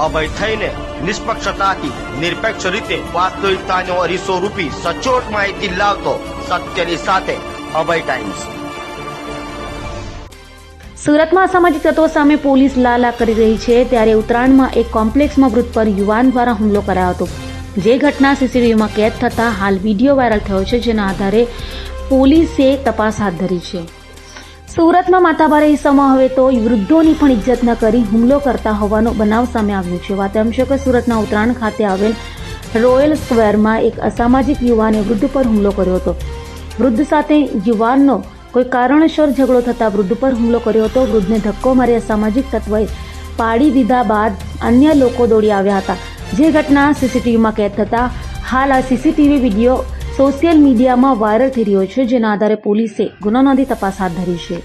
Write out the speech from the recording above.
અભય થઈને નિષ્પક્ષતાથી નિરપેક્ષ રીતે વાસ્તવિકતાનો અરીસો રૂપી સચોટ માહિતી લાવતો સત્યની સાથે અભય ટાઈમ્સ। સુરતમાં અસામાજિક તત્વો સામે પોલીસ લાલા કરી રહી છે, ત્યારે ઉત્તરાયણમાં એક કોમ્પ્લેક્સમાં વૃદ્ધ પર યુવાન દ્વારા હુમલો કરાયો હતો, જે ઘટના સીસીટીવીમાં કેદ થતા હાલ વિડીયો વાયરલ થયો છે, જેના આધારે પોલીસે તપાસ હાથ ધરી છે। સુરતમાં માથાભારે ઈસમો હવે તો વૃદ્ધોની પણ ઇજ્જત ન કરી હુમલો કરતા હોવાનો બનાવ સામે આવ્યો છે। વાત એમ છે કે સુરતના ઉત્તરાયણ ખાતે આવેલ રોયલ સ્ક્વેરમાં એક અસામાજિક યુવાને વૃદ્ધ પર હુમલો કર્યો હતો। વૃદ્ધ સાથે યુવાનનો કોઈ કારણસર ઝઘડો થતા વૃદ્ધ પર હુમલો કર્યો હતો। વૃદ્ધને ધક્કો મારી અસામાજિક તત્વોએ પાડી દીધા બાદ અન્ય લોકો દોડી આવ્યા હતા, જે ઘટના સીસીટીવીમાં કેદ થતા હાલ આ સીસીટીવી વિડીયો સોશિયલ મીડિયામાં વાયરલ થઈ રહ્યો છે, જેના આધારે પોલીસે ગુનો નોંધી તપાસ હાથ ધરી છે।